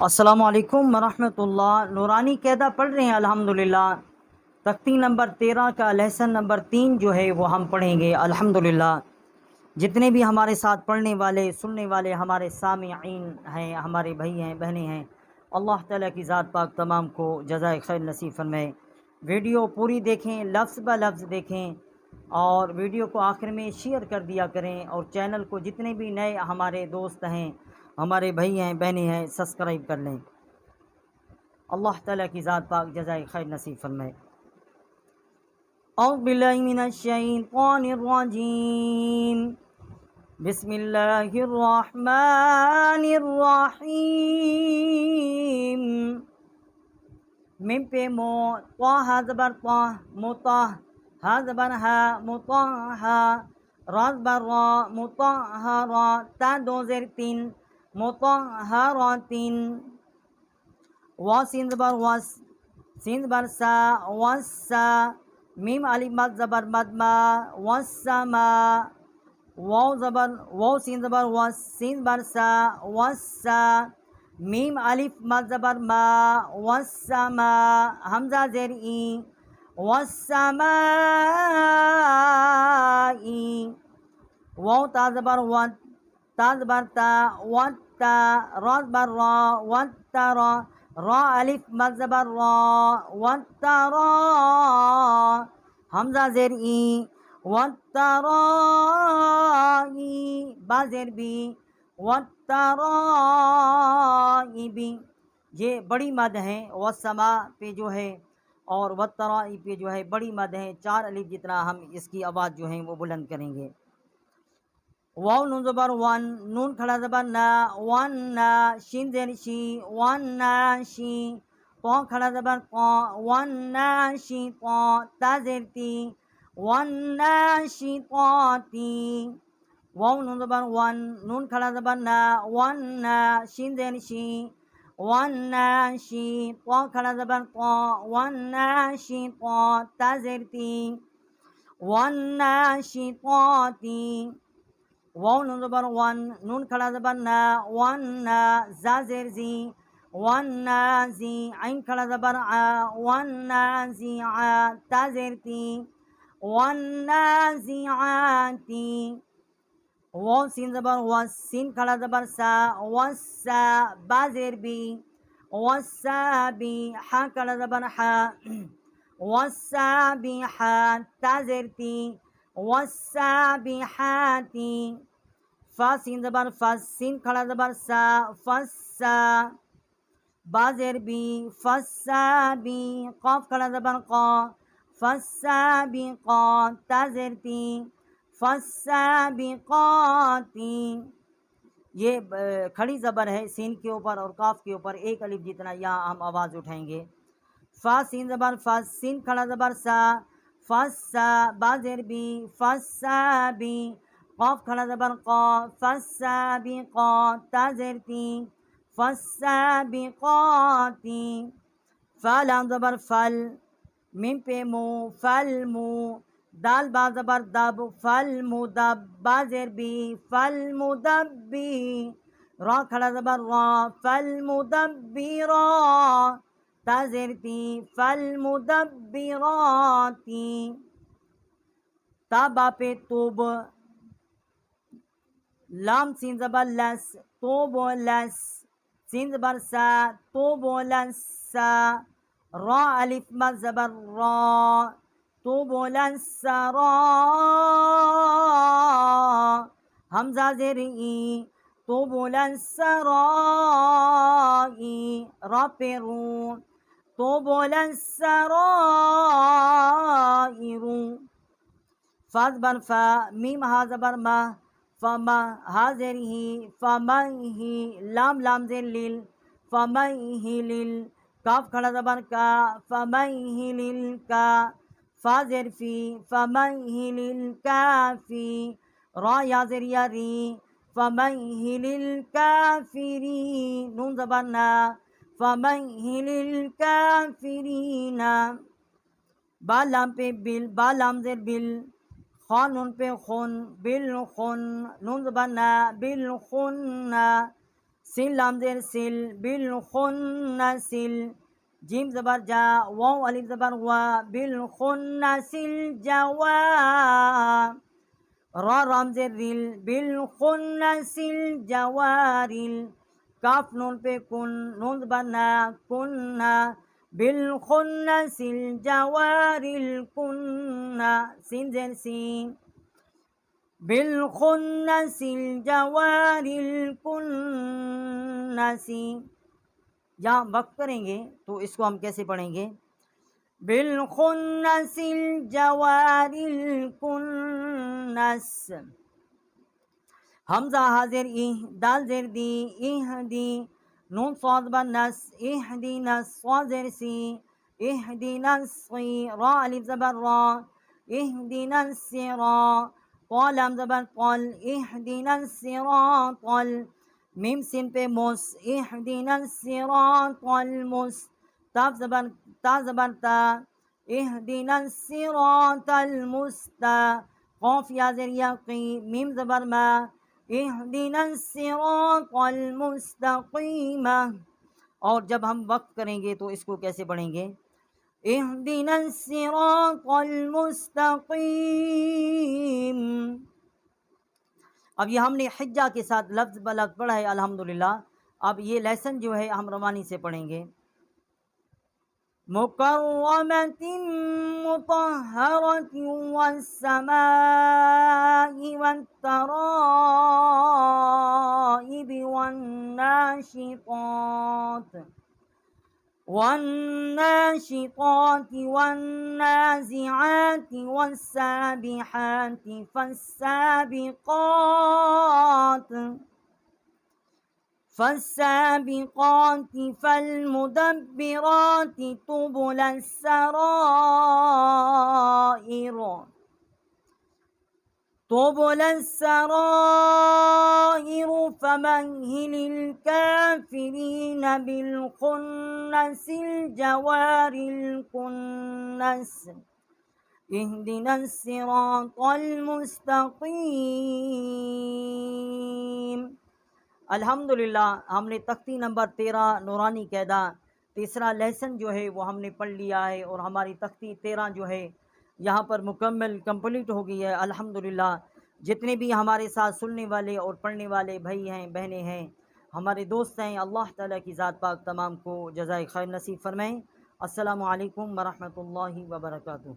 अस्सलामुअलैकुम वरहमतुल्लाह। नूरानी क़ायदा पढ़ रहे हैं अल्हम्दुलिल्लाह। तख्ती नंबर 13 का लेसन नंबर 3 जो है वो हम पढ़ेंगे अल्हम्दुलिल्लाह। जितने भी हमारे साथ पढ़ने वाले सुनने वाले हमारे सामिईन हैं, हमारे भाई हैं, बहनें हैं, अल्लाह ताला की ज़ात पाक तमाम को जज़ाए खैर नसीब फरमाए। वीडियो पूरी देखें, लफ्ज़ ब लफ्ज़ देखें और वीडियो को आखिर में शेयर कर दिया करें। और चैनल को जितने भी नए हमारे दोस्त हैं, हमारे भाई हैं, बहनें हैं, सब्सक्राइब कर लें। अल्लाह ताला की ज़ात पाक जज़ाए खैर नसीब फरमाए। औज़ु बिल्लाहि मिनश शैतानिर रजीम। बिस्मिल्लाहिर रहमानिर रहीम। मिम पे मो, त्वा ज़बर त्वा, मुताह, हा ज़बर हा, मुताहा, रा ज़बर रा, मुताहरा, ता दो ज़ेर तीन, मुताहरातिन, वा सिन ज़बर वस, सिन ज़बर सा, वस्सा, मीम अलिफ मद ज़बर मदमा, वस्समा, वाव ज़बर वाव सिन ज़बर वस, सिन ज़बर सा, वस्सा, मीम अलिफ मद ज़बर मा, वस्समा, हमज़ा ज़ेर ई, वस्समाई, वाव ता ज़बर वत, ता ज़बर ता, वत्ता, रा ज़बर रा, वत्तरा, रा अलिफ मद ज़बर रा, वत्तरा, हमज़ा ज़ेर ई, वत्तराई, बा ज़ेर बी, वत्तराइबी। ये बड़ी मद है। वस्समा पे जो है और वत्तराई पे जो है बड़ी मद है। 4 अलिफ जितना हम इसकी आवाज़ जो है वो बुलंद करेंगे। वाव नून ज़बर वन, नून खड़ा ज़बर ना, वन ना, शिन ज़ेर शी, वन ना शी, तो खड़ा ज़बर तो, वन ना शी तो, ता ज़ेर ती, वन ना शी तो ती, वाव नून ज़बर वन, नून खड़ा ज़बर ना, वन ना, शिन ज़ेर शी, वन ना शी, तो खड़ा ज़बर तो, वन ना शी तो, ता ज़ेर ती, वन ना शी तो ती, वाव नून ज़बर वन, नून खड़ा ज़बर ना, वन ना, जा ज़ेर ज़ी, वन ना ज़ी, ऐन खड़ा ज़बर आ, वन ना ज़ी आ, ता ज़ेर ती, वन ना ज़ी आ ती, वाव सिन ज़बर वस, सिन खड़ा ज़बर सा, वस्सा, बा ज़ेर बी, वस्सा बी, हा खड़ा ज़बर हा, वस्सा बी हा, ता ज़ेर ती, वस्सा बी हा ती, फा सिन ज़बर फस, सिन खड़ा ज़बर सा, फस्सा, बा ज़ेर बी, फस्सा बी, क़ाफ खड़ा ज़बर क़ा, फस्सा बी क़ा, ता ज़ेर ती, फस्सा बी क़ाती। ये खड़ी ज़बर है सीन के ऊपर और काफ के ऊपर एक अलिफ जितना यहाँ हम आवाज़ उठाएंगे। फा सिन ज़बर फस, सिन खड़ा ज़बर सा, फस्सा, बा ज़ेर बी, फस्सा बी, क़ाफ खड़ा ज़बर क़ा, फस्सा बी क़ा, ता ज़ेर ती, फस्सा बी क़ाती, फ़ा लाम ज़बर फल, मिम पे मु, फल मु, दाल बा ज़बर दब, फल मुदब, बा ज़ेर बी, फल मुदब्बी, रा खड़ा ज़बर रा, फल मुदब्बिरा, ता ज़ेर ती, फल मुदब्बिराती, ता बा पे तुब, लाम सिन ज़बर लस, तुब लस, सिन ज़बर सा, तुब लस्सा, रा अलिफ मद ज़बर रा, तुब लस्सरा, हमज़ा ज़ेर ई, तुब लस्सराई, रा पे रू, तुब लस्सराइरू, फा ज़बर फा, मीम हा ज़बर मा, फमा, हा ज़ेर ही, फमही, लाम लाम ज़ेर लिल, फमही लिल, काफ खड़ा ज़बर का, फमही लिल का, फा ज़ेर फी, फमही लिल काफ़ी, रा या ज़ेर या री, फमही लिल काफ़िरी, नून ज़बर ना, फमही लिल काफ़िरीना, बा लाम पे बिल, बा लाम ज़ेर बिल, ख़ा नून पे खुन, बिल खुन, नून ज़बर ना, बिल खुन्ना, सिल लाम ज़ेर सिल बिल खुन्नसिल जीम ज़बर जा वाव अलिफ ज़बर वा बिल खुन्नसिल जवा रा राम ज़ेर रिल बिल खुन्नसिल जवारिल काफ नून पे कुन नून ज़बर ना कुन्ना बिल खुन्नसिल जवारिल कुन्ना सीन ज़ेर सीन बिलखुन्नसिल जवारिल कुन्नसी। जहाँ वक्त करेंगे तो इसको हम कैसे पढ़ेंगे? बिलखुन्नसिल जवारिल कुन्नस। हमजा हाजिर इह दाल जेर दी इहदी नून स्वाद बनस इहदीनस स्वाद जेर सी इहदीनस रा अलिफ ज़बर रा इहदीनस सिरा क़ाल हम ज़बर क़ाल इहदीनस सिरातल मीम सिन पे मुस इहदीनस सिरातल मुस ताफ ज़बर ता इहदीनस सिरातल मुस्ता क़ाफ या ज़ेर यक़ी मीम ज़बर मा इहदीनस सिरातल मुस्तक़ीम। और जब हम वक्त करेंगे तो इसको कैसे पढ़ेंगे? इहदीनस सिरातल मुस्तक़ीम। अब ये हमने हिज्जा के साथ लफ्ज़ ब लफ्ज़ पढ़ा है अल्हम्दुलिल्लाह। अब ये लेसन जो है हम रवानी से पढ़ेंगे। मुकर्रमतिन मुतहहरतिन वस्समाइ वत्तराइबि वन्नाशितात वन्नाज़िआत वस्साबिहात फस्साबिक़ात फल्मुदब्बिरात तुबुला السرائر فمهل الكافرين بالخنس الجوار الكنس اهدنا الصراط المستقيم। अल्हम्दुलिल्लाह हमने तख्ती नंबर 13 नूरानी कैदा तीसरा लेसन जो है वो हमने पढ़ लिया है और हमारी तख्ती 13 जो है यहाँ पर मुकम्मल कंप्लीट हो गई है अल्हम्दुलिल्लाह। जितने भी हमारे साथ सुनने वाले और पढ़ने वाले भाई हैं बहनें हैं हमारे दोस्त हैं अल्लाह ताला की ज़ात पाक तमाम को जज़ाए खैर नसीब फरमाएँ। अस्सलामु अलैकुम व रहमतुल्लाहि व बरकातुहू।